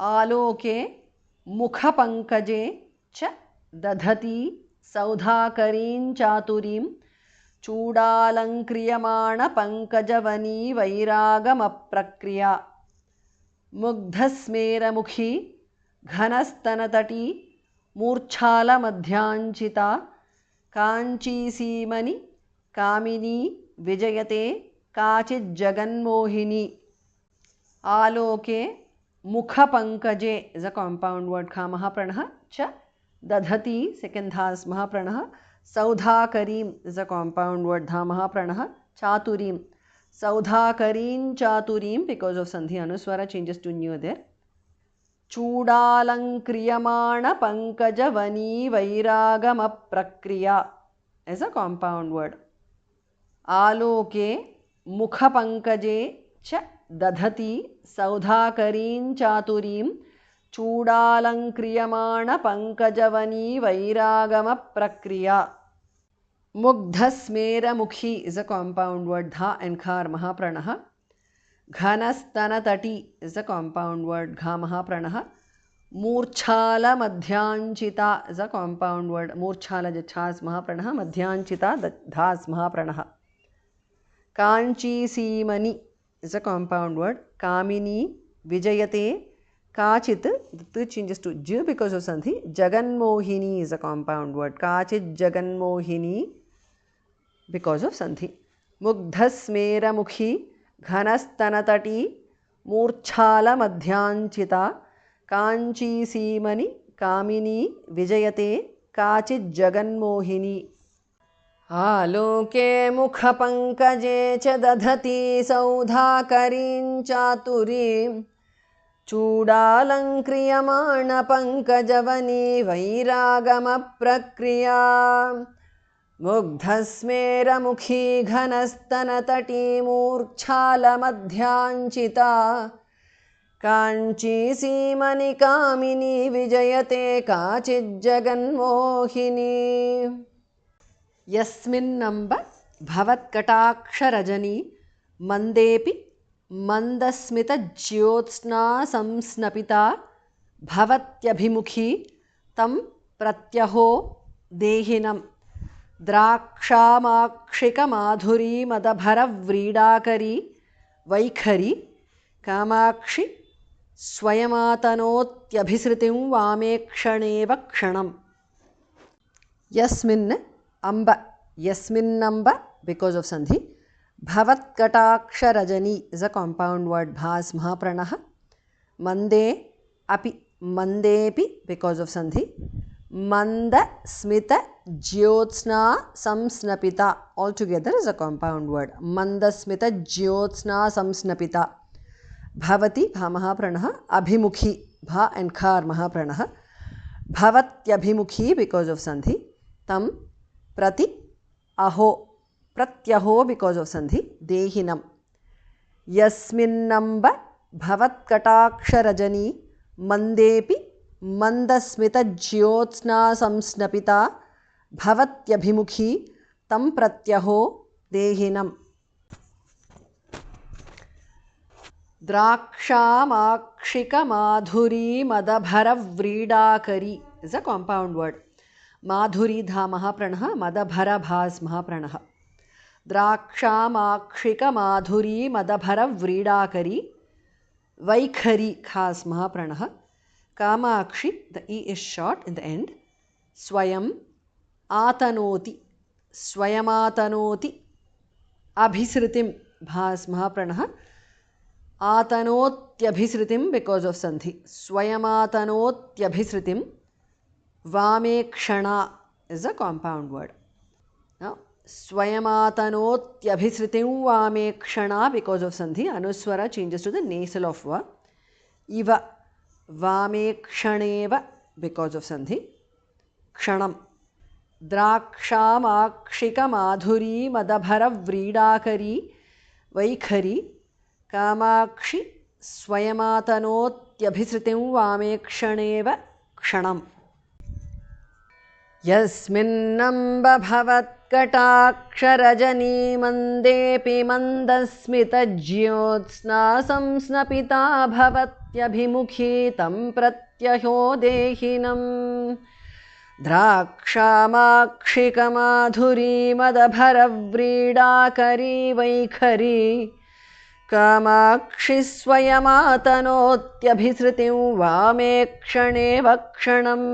आलोके मुखपङ्कजे च दधती सौधाकरीं चातुरीं चूडालङ्क्रियमाणपङ्कजवनी वैरागमप्रक्रिया मुग्धस्मेरमुखी घनस्तनतटी मूर्च्छालमध्याञ्चिता काञ्चीसीमनि कामिनी विजयते काचिज्जगन्मोहिनी. आलोके मुखपङ्कजे is a compound word kha mahapranah cha dadhati second dhas mahapranah saudhakarim is a compound word dha mahapranah chaturim saudhakarim chaturim because of sandhi anuswara changes to new there. Chudalankkriyamana pankajavani vairagamaprakkriya is a compound word. Aloke mukhapankaje cha दधती सौधाकरीं चातुरीं चूडालङ्क्रियमाणपङ्कजवनी वैरागमप्रक्रिया. मुग्धस्मेरमुखी is a compound word dha and khar mahapranah. घनस्तनतटी is a compound word gha mahapranah. मूर्च्छालमध्याञ्चिता is a compound word मूर्च्छाल jachas mahapranah madhyanchita dhas mahapranah. काञ्चीसीमनि is a compound word. Kamini Vijayate Kachit, the tu changes to J because of sandhi. Jaganmohini is a compound word. Kachit Jaganmohini because of sandhi. Mugdhasmera mukhi Ghanastanatati Murchala Madhyanchita Kanchi Simani Kamini Vijayate Kachit Jaganmohini. आलोके मुखपङ्कजे च दधती सौधाकरीं चातुरीं चूडालङ्क्रियमाणपङ्कजवनी वैरागमप्रक्रिया मुग्धस्मेरमुखी घनस्तनतटी मूर्च्छालमध्याञ्चिता काञ्चीसीमनि कामिनी विजयते काचिज्जगन्मोहिनी. यस्मिन्नम्ब भवत्कटाक्षरजनी मन्देपि मन्दस्मितज्योत्स्ना संस्नपिता भवत्यभिमुखी तं प्रत्यहो देहिनं द्राक्षामाक्षिकमाधुरीमदभरव्रीडाकरी वैखरी कामाक्षि स्वयमातनोत्यभिसृतिं वामेक्षणेव क्षणम्. यस्मिन् Amba, yasminnamba because of sandhi. Bhavatkataksharajani is a compound word bhas mahapranah. Mande api mandepi because of sandhi. Manda smita jyotsna samsnapita altogether is a compound word. Manda smita jyotsna samsnapita. Bhavati bha mahapranah. Abhimukhi bha and khar mahapranah. Bhavatyabhimukhi because of sandhi. Tam Prati aho pratyaho because of sandhi dehinam. Yasminnamba bhavatkataksharajani mandepi mandasmita jyotsna samsnapita bhavatyabhimukhi tam pratyaho dehinam. Drakshaamakshika madhuri madabharavridakari is a compound word. माधुरी धा महाप्रणः मदभर भास महाप्रणः. द्राक्षामाक्षिक माधुरी मदभर व्रीडाकरी वैखरी खास महाप्रणः. Kamakshi the e is short in the end. स्वयं आतनोति स्वयमातनोति अभिसृतिं भास महाप्रणः. आतनोत्यभिसृतिं because of sandhi. स्वयमातनोत्यभिसृतिं. Vamekshana is a compound word. Now, Swayamatanothyabhisritim Vamekshana because of sandhi. Anuswara changes to the nasal of va. Iva Vamekshaneva because of sandhi. Kshanam. Drakshaamakshika madhuri madabhara vridakari vaikhari kamakshi swayamatanothyabhisritim Vamekshaneva kshanam. Yasminnamba bhavat मत्कटाक्षरजनीमन्देऽपि मन्दस्मितज्योत्स्ना संस्नपिता भवत्यभिमुखी तं प्रत्यहो देहिनम् द्राक्षामाक्षिकमाधुरीमदभरव्रीडाकरी वैखरी कामाक्षि स्वयमातनोत्यभिसृतिं वामे क्षणे वक्षणम्